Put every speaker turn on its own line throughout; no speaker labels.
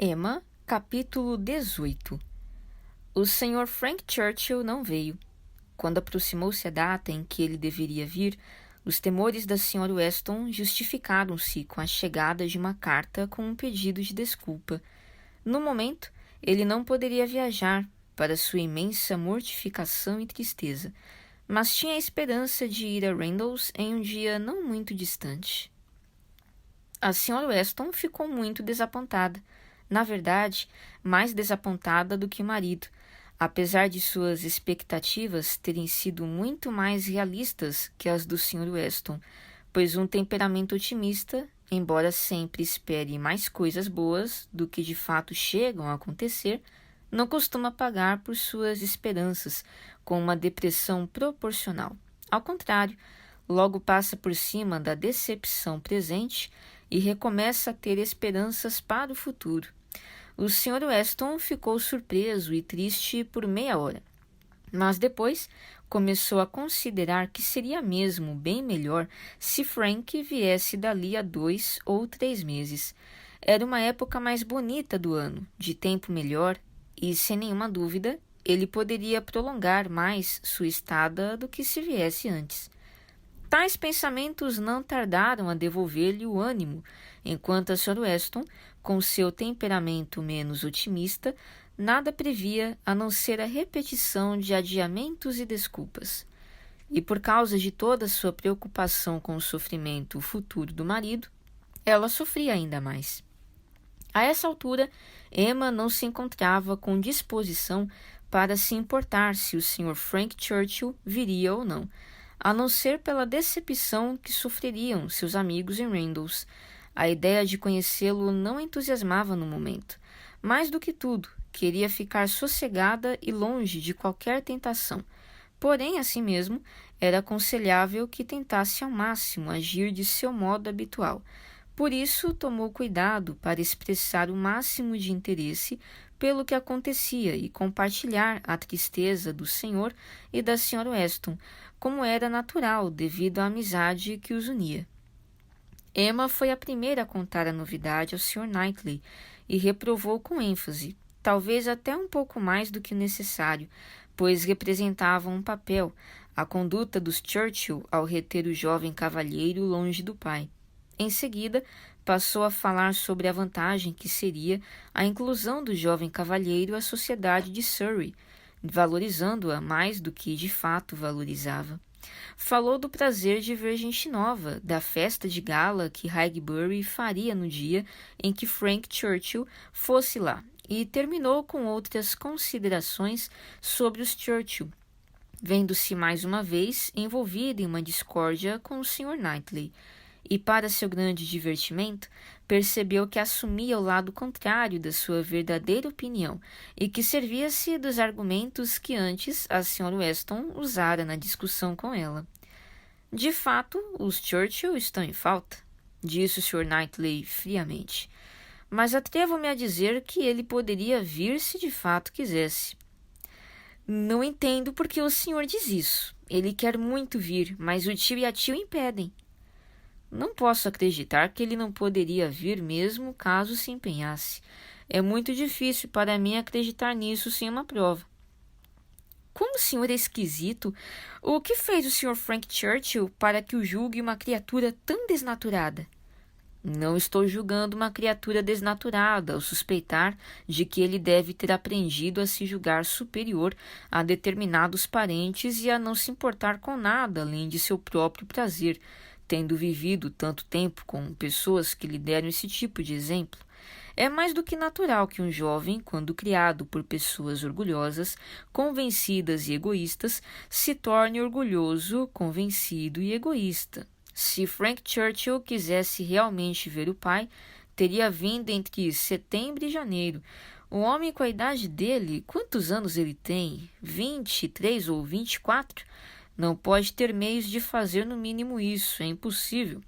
Emma, capítulo 18. O Sr. Frank Churchill não veio. Quando aproximou-se a data em que ele deveria vir, os temores da Sra. Weston justificaram-se com a chegada de uma carta com um pedido de desculpa. No momento, ele não poderia viajar, para sua imensa mortificação e tristeza, mas tinha a esperança de ir a Randalls em um dia não muito distante. A Sra. Weston ficou muito desapontada. Na verdade, mais desapontada do que o marido, apesar de suas expectativas terem sido muito mais realistas que as do Sr. Weston, pois um temperamento otimista, embora sempre espere mais coisas boas do que de fato chegam a acontecer, não costuma pagar por suas esperanças com uma depressão proporcional. Ao contrário, logo passa por cima da decepção presente e recomeça a ter esperanças para o futuro. O Sr. Weston ficou surpreso e triste por meia hora, mas depois começou a considerar que seria mesmo bem melhor se Frank viesse dali a 2 ou 3 meses. Era uma época mais bonita do ano, de tempo melhor, e, sem nenhuma dúvida, ele poderia prolongar mais sua estada do que se viesse antes. Tais pensamentos não tardaram a devolver-lhe o ânimo, enquanto a Sra. Weston, com seu temperamento menos otimista, nada previa a não ser a repetição de adiamentos e desculpas. E por causa de toda sua preocupação com o sofrimento futuro do marido, ela sofria ainda mais. A essa altura, Emma não se encontrava com disposição para se importar se o Sr. Frank Churchill viria ou não ser pela decepção que sofreriam seus amigos em Randalls. A ideia de conhecê-lo não entusiasmava no momento. Mais do que tudo, queria ficar sossegada e longe de qualquer tentação. Porém, assim mesmo, era aconselhável que tentasse ao máximo agir de seu modo habitual. Por isso, tomou cuidado para expressar o máximo de interesse pelo que acontecia e compartilhar a tristeza do Sr. e da Sra. Weston, como era natural devido à amizade que os unia. Emma foi a primeira a contar a novidade ao Sr. Knightley e reprovou com ênfase, talvez até um pouco mais do que necessário, pois representava um papel, a conduta dos Churchill ao reter o jovem cavalheiro longe do pai. Em seguida, passou a falar sobre a vantagem que seria a inclusão do jovem cavalheiro à sociedade de Surrey, valorizando-a mais do que de fato valorizava. Falou do prazer de ver gente nova, da festa de gala que Highbury faria no dia em que Frank Churchill fosse lá, e terminou com outras considerações sobre os Churchill, vendo-se mais uma vez envolvido em uma discórdia com o Sr. Knightley. E, para seu grande divertimento, percebeu que assumia o lado contrário da sua verdadeira opinião e que servia-se dos argumentos que antes a Sra. Weston usara na discussão com ela. De fato, os Churchill estão em falta, disse o Sr. Knightley friamente, mas atrevo-me a dizer que ele poderia vir se de fato quisesse. Não entendo por que o senhor diz isso. Ele quer muito vir, mas o tio e a tia o impedem. Não posso acreditar que ele não poderia vir mesmo caso se empenhasse. É muito difícil para mim acreditar nisso sem uma prova. Como o senhor é esquisito! O que fez o Sr. Frank Churchill para que o julgue uma criatura tão desnaturada? Não estou julgando uma criatura desnaturada ao suspeitar de que ele deve ter aprendido a se julgar superior a determinados parentes e a não se importar com nada além de seu próprio prazer, tendo vivido tanto tempo com pessoas que lhe deram esse tipo de exemplo. É mais do que natural que um jovem, quando criado por pessoas orgulhosas, convencidas e egoístas, se torne orgulhoso, convencido e egoísta. Se Frank Churchill quisesse realmente ver o pai, teria vindo entre setembro e janeiro. Um homem com a idade dele, quantos anos ele tem? 23 ou 24? Não pode ter meios de fazer no mínimo isso, é impossível.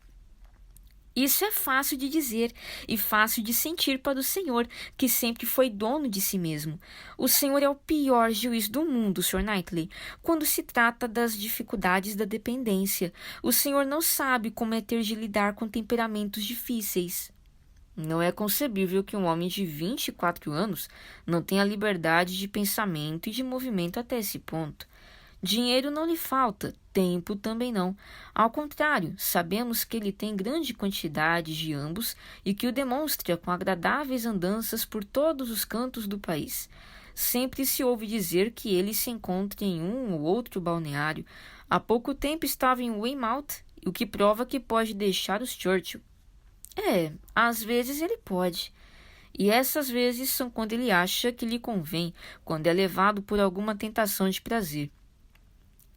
Isso é fácil de dizer e fácil de sentir para o Senhor, que sempre foi dono de si mesmo. O Senhor é o pior juiz do mundo, Sr. Knightley, quando se trata das dificuldades da dependência. O Senhor não sabe como é ter de lidar com temperamentos difíceis. Não é concebível que um homem de 24 anos não tenha liberdade de pensamento e de movimento até esse ponto. Dinheiro não lhe falta, tempo também não. Ao contrário, sabemos que ele tem grande quantidade de ambos e que o demonstra com agradáveis andanças por todos os cantos do país. Sempre se ouve dizer que ele se encontra em um ou outro balneário. Há pouco tempo estava em Weymouth, o que prova que pode deixar os Churchill. Às vezes ele pode. E essas vezes são quando ele acha que lhe convém, quando é levado por alguma tentação de prazer.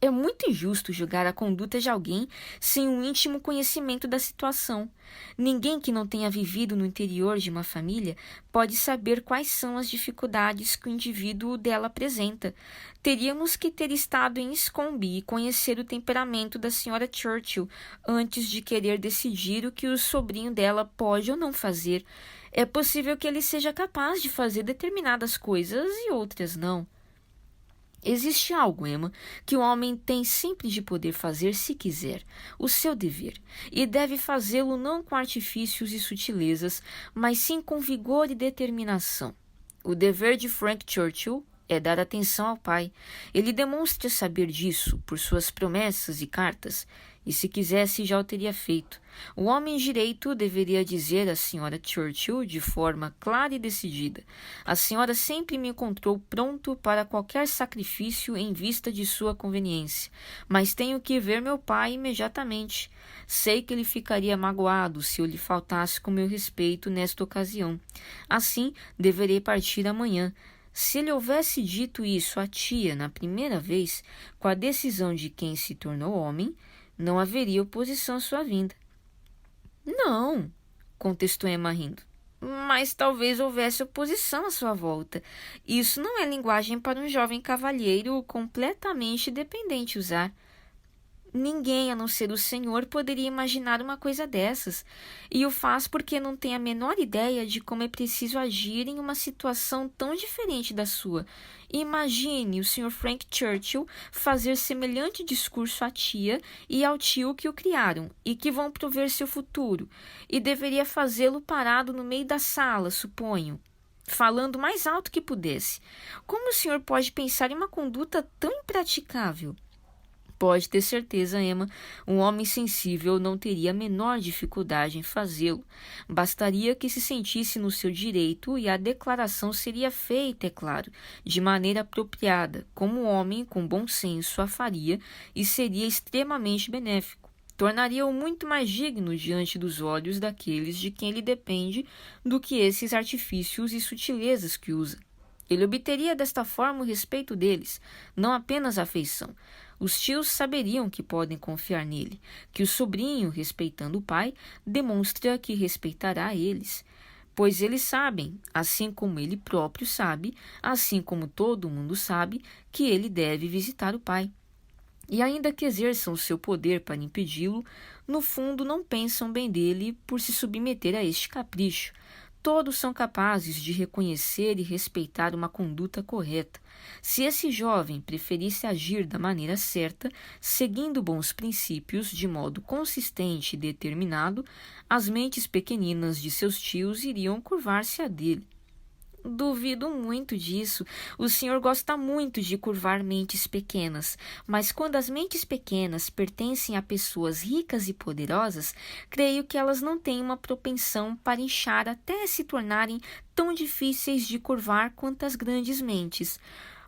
É muito injusto julgar a conduta de alguém sem um íntimo conhecimento da situação. Ninguém que não tenha vivido no interior de uma família pode saber quais são as dificuldades que o indivíduo dela apresenta. Teríamos que ter estado em Scombe e conhecer o temperamento da Sra. Churchill antes de querer decidir o que o sobrinho dela pode ou não fazer. É possível que ele seja capaz de fazer determinadas coisas e outras não. Existe algo, Emma, que o homem tem sempre de poder fazer se quiser, o seu dever, e deve fazê-lo não com artifícios e sutilezas, mas sim com vigor e determinação. O dever de Frank Churchill é dar atenção ao pai. Ele demonstra saber disso por suas promessas e cartas, e se quisesse já o teria feito. O homem direito deveria dizer à Sra. Churchill de forma clara e decidida: a senhora sempre me encontrou pronto para qualquer sacrifício em vista de sua conveniência, mas tenho que ver meu pai imediatamente. Sei que ele ficaria magoado se eu lhe faltasse com meu respeito nesta ocasião. Assim, deverei partir amanhã. Se ele houvesse dito isso à tia na primeira vez, com a decisão de quem se tornou homem, não haveria oposição à sua vinda. Não, contestou Emma rindo. Mas talvez houvesse oposição à sua volta. Isso não é linguagem para um jovem cavalheiro completamente dependente usar. Ninguém, a não ser o senhor, poderia imaginar uma coisa dessas, e o faz porque não tem a menor ideia de como é preciso agir em uma situação tão diferente da sua. Imagine o Sr. Frank Churchill fazer semelhante discurso à tia e ao tio que o criaram, e que vão prover seu futuro, e deveria fazê-lo parado no meio da sala, suponho, falando o mais alto que pudesse. Como o senhor pode pensar em uma conduta tão impraticável? Pode ter certeza, Emma, um homem sensível não teria a menor dificuldade em fazê-lo. Bastaria que se sentisse no seu direito e a declaração seria feita, é claro, de maneira apropriada, como um homem com bom senso a faria e seria extremamente benéfico. Tornaria-o muito mais digno diante dos olhos daqueles de quem ele depende do que esses artifícios e sutilezas que usa. Ele obteria desta forma o respeito deles, não apenas a afeição. Os tios saberiam que podem confiar nele, que o sobrinho, respeitando o pai, demonstra que respeitará eles, pois eles sabem, assim como ele próprio sabe, assim como todo mundo sabe, que ele deve visitar o pai. E ainda que exerçam o seu poder para impedi-lo, no fundo não pensam bem dele por se submeter a este capricho. Todos são capazes de reconhecer e respeitar uma conduta correta. Se esse jovem preferisse agir da maneira certa, seguindo bons princípios, de modo consistente e determinado, as mentes pequeninas de seus tios iriam curvar-se a dele. Duvido muito disso. O senhor gosta muito de curvar mentes pequenas, mas quando as mentes pequenas pertencem a pessoas ricas e poderosas, creio que elas não têm uma propensão para inchar até se tornarem tão difíceis de curvar quanto as grandes mentes.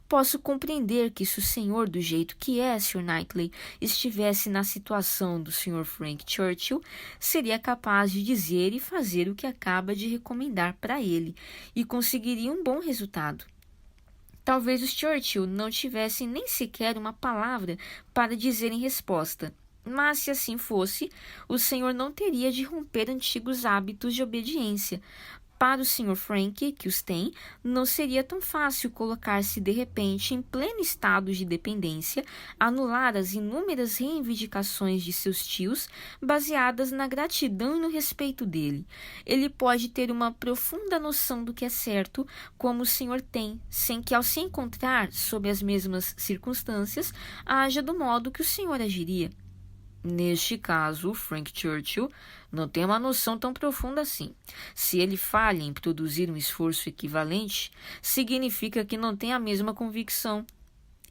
Posso compreender que se o senhor, do jeito que é, Sr. Knightley, estivesse na situação do Sr. Frank Churchill, seria capaz de dizer e fazer o que acaba de recomendar para ele, e conseguiria um bom resultado. Talvez os Churchill não tivessem nem sequer uma palavra para dizer em resposta, mas se assim fosse, o senhor não teria de romper antigos hábitos de obediência. Para o Sr. Frank, que os tem, não seria tão fácil colocar-se de repente em pleno estado de dependência, anular as inúmeras reivindicações de seus tios baseadas na gratidão e no respeito dele. Ele pode ter uma profunda noção do que é certo, como o senhor tem, sem que ao se encontrar sob as mesmas circunstâncias, haja do modo que o senhor agiria. Neste caso, Frank Churchill não tem uma noção tão profunda assim. Se ele falha em produzir um esforço equivalente, significa que não tem a mesma convicção.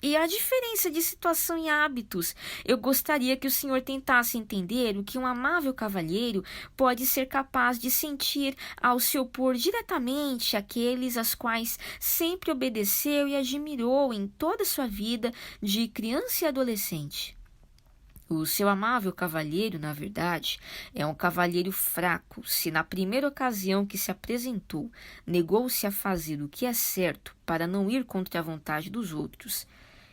E a diferença de situação e hábitos. Eu gostaria que o senhor tentasse entender o que um amável cavalheiro pode ser capaz de sentir ao se opor diretamente àqueles aos quais sempre obedeceu e admirou em toda a sua vida de criança e adolescente. O seu amável cavalheiro, na verdade, é um cavalheiro fraco. Se na primeira ocasião que se apresentou, negou-se a fazer o que é certo para não ir contra a vontade dos outros,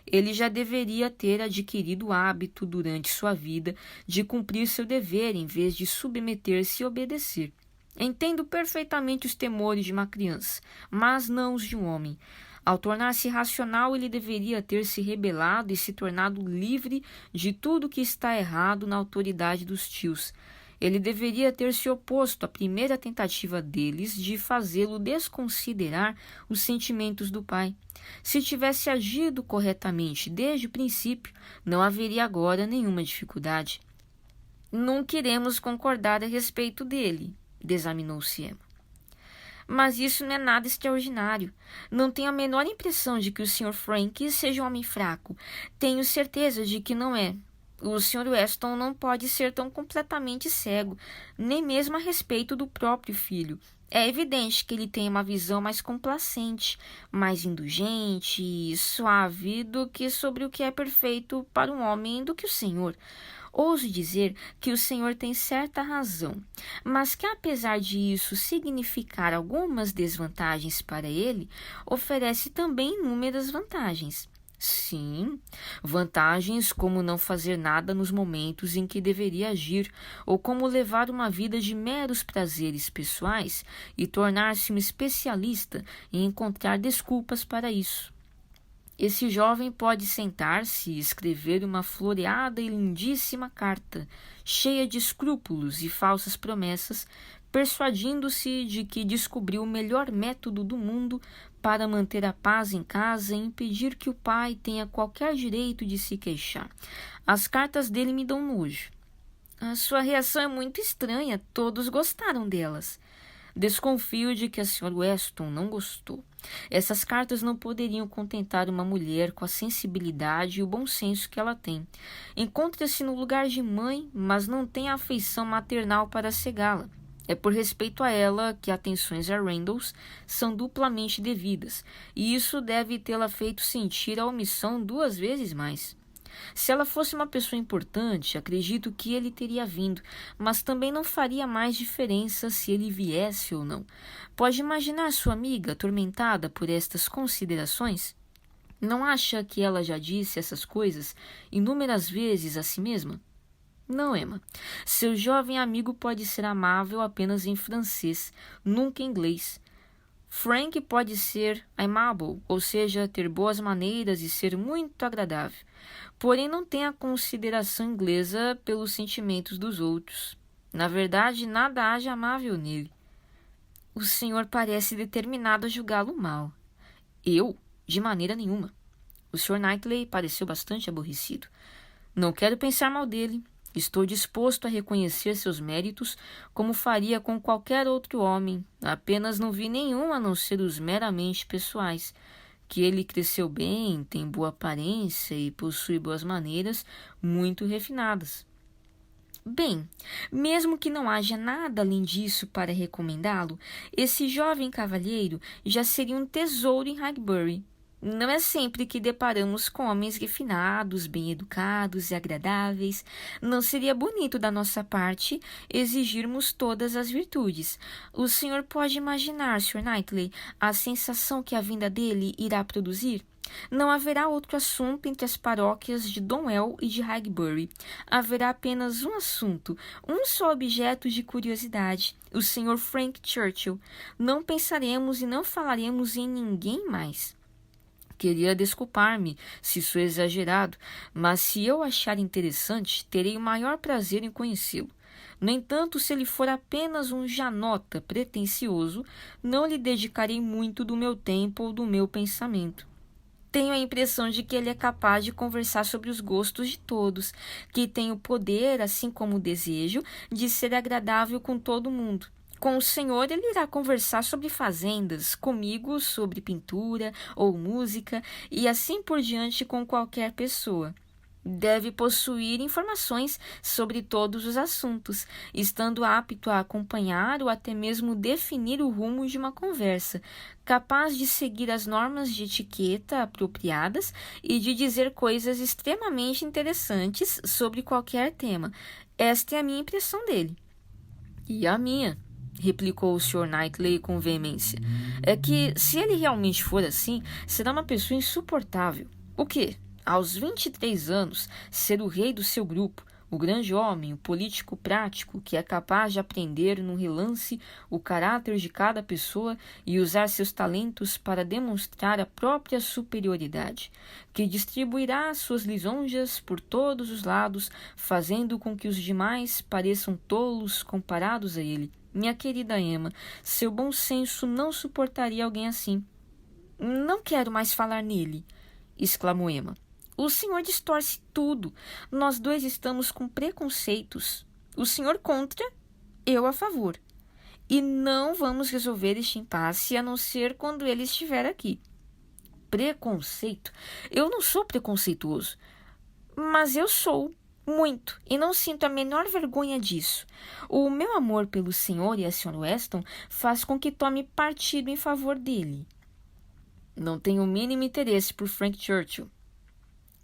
ele já deveria ter adquirido o hábito durante sua vida de cumprir seu dever em vez de submeter-se e obedecer. Entendo perfeitamente os temores de uma criança, mas não os de um homem. Ao tornar-se racional, ele deveria ter se rebelado e se tornado livre de tudo que está errado na autoridade dos tios. Ele deveria ter se oposto à primeira tentativa deles de fazê-lo desconsiderar os sentimentos do pai. Se tivesse agido corretamente desde o princípio, não haveria agora nenhuma dificuldade. Não queremos concordar a respeito dele, desaminou-se Emma. Mas isso não é nada extraordinário. Não tenho a menor impressão de que o Sr. Frank seja um homem fraco. Tenho certeza de que não é. O Sr. Weston não pode ser tão completamente cego, nem mesmo a respeito do próprio filho. É evidente que ele tem uma visão mais complacente, mais indulgente e suave do que sobre o que é perfeito para um homem do que o Senhor. Ouso dizer que o Senhor tem certa razão, mas que apesar de isso significar algumas desvantagens para ele, oferece também inúmeras vantagens. Sim, vantagens como não fazer nada nos momentos em que deveria agir, ou como levar uma vida de meros prazeres pessoais e tornar-se um especialista em encontrar desculpas para isso. Esse jovem pode sentar-se e escrever uma floreada e lindíssima carta, cheia de escrúpulos e falsas promessas, persuadindo-se de que descobriu o melhor método do mundo para manter a paz em casa e impedir que o pai tenha qualquer direito de se queixar. As cartas dele me dão nojo. A sua reação é muito estranha, todos gostaram delas. Desconfio de que a Sra. Weston não gostou. Essas cartas não poderiam contentar uma mulher com a sensibilidade e o bom senso que ela tem. Encontra-se no lugar de mãe, mas não tem a afeição maternal para cegá-la. É por respeito a ela que atenções a Randalls são duplamente devidas, e isso deve tê-la feito sentir a omissão 2 vezes mais. Se ela fosse uma pessoa importante, acredito que ele teria vindo, mas também não faria mais diferença se ele viesse ou não. Pode imaginar sua amiga atormentada por estas considerações? Não acha que ela já disse essas coisas inúmeras vezes a si mesma? Não, Emma. Seu jovem amigo pode ser amável apenas em francês, nunca em inglês. Frank pode ser aimable, ou seja, ter boas maneiras e ser muito agradável, porém não tem a consideração inglesa pelos sentimentos dos outros. Na verdade, nada há de amável nele. O senhor parece determinado a julgá-lo mal. Eu? De maneira nenhuma. O Sr. Knightley pareceu bastante aborrecido. Não quero pensar mal dele. Estou disposto a reconhecer seus méritos como faria com qualquer outro homem. Apenas não vi nenhum a não ser os meramente pessoais. Que ele cresceu bem, tem boa aparência e possui boas maneiras muito refinadas. Bem, mesmo que não haja nada além disso para recomendá-lo, esse jovem cavalheiro já seria um tesouro em Highbury. Não é sempre que deparamos com homens refinados, bem-educados e agradáveis. Não seria bonito da nossa parte exigirmos todas as virtudes. O senhor pode imaginar, Sr. Knightley, a sensação que a vinda dele irá produzir? Não haverá outro assunto entre as paróquias de Donwell e de Highbury. Haverá apenas um assunto, um só objeto de curiosidade, o Sr. Frank Churchill. Não pensaremos e não falaremos em ninguém mais. Queria desculpar-me se sou exagerado, mas se eu achar interessante, terei o maior prazer em conhecê-lo. No entanto, se ele for apenas um janota pretensioso, não lhe dedicarei muito do meu tempo ou do meu pensamento. Tenho a impressão de que ele é capaz de conversar sobre os gostos de todos, que tem o poder, assim como o desejo, de ser agradável com todo mundo. Com o senhor, ele irá conversar sobre fazendas, comigo sobre pintura ou música, e assim por diante com qualquer pessoa. Deve possuir informações sobre todos os assuntos, estando apto a acompanhar ou até mesmo definir o rumo de uma conversa, capaz de seguir as normas de etiqueta apropriadas e de dizer coisas extremamente interessantes sobre qualquer tema. Esta é a minha impressão dele. E a minha, replicou o Sr. Knightley com veemência, é que, se ele realmente for assim, será uma pessoa insuportável. O quê? Aos 23 anos, ser o rei do seu grupo, o grande homem, o político prático, que é capaz de aprender num relance o caráter de cada pessoa e usar seus talentos para demonstrar a própria superioridade, que distribuirá suas lisonjas por todos os lados, fazendo com que os demais pareçam tolos comparados a ele. Minha querida Emma, seu bom senso não suportaria alguém assim. Não quero mais falar nele, exclamou Emma. O senhor distorce tudo. Nós dois estamos com preconceitos. O senhor contra, eu a favor. E não vamos resolver este impasse a não ser quando ele estiver aqui. Preconceito? Eu não sou preconceituoso. Mas eu sou. Muito, e não sinto a menor vergonha disso. O meu amor pelo senhor e a Sra. Weston faz com que tome partido em favor dele. Não tenho o mínimo interesse por Frank Churchill.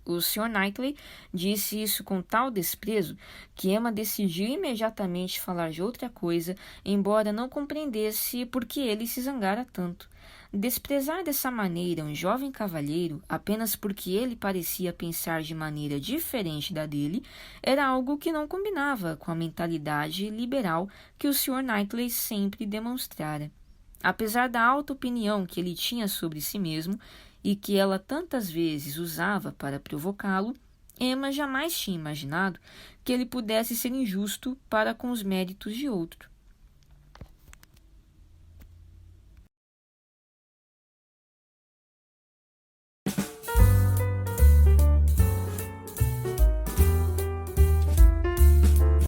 O Sr. Knightley disse isso com tal desprezo que Emma decidiu imediatamente falar de outra coisa, embora não compreendesse por que ele se zangara tanto. Desprezar dessa maneira um jovem cavalheiro, apenas porque ele parecia pensar de maneira diferente da dele, era algo que não combinava com a mentalidade liberal que o Sr. Knightley sempre demonstrara. Apesar da alta opinião que ele tinha sobre si mesmo, e que ela tantas vezes usava para provocá-lo, Emma jamais tinha imaginado que ele pudesse ser injusto para com os méritos de outro.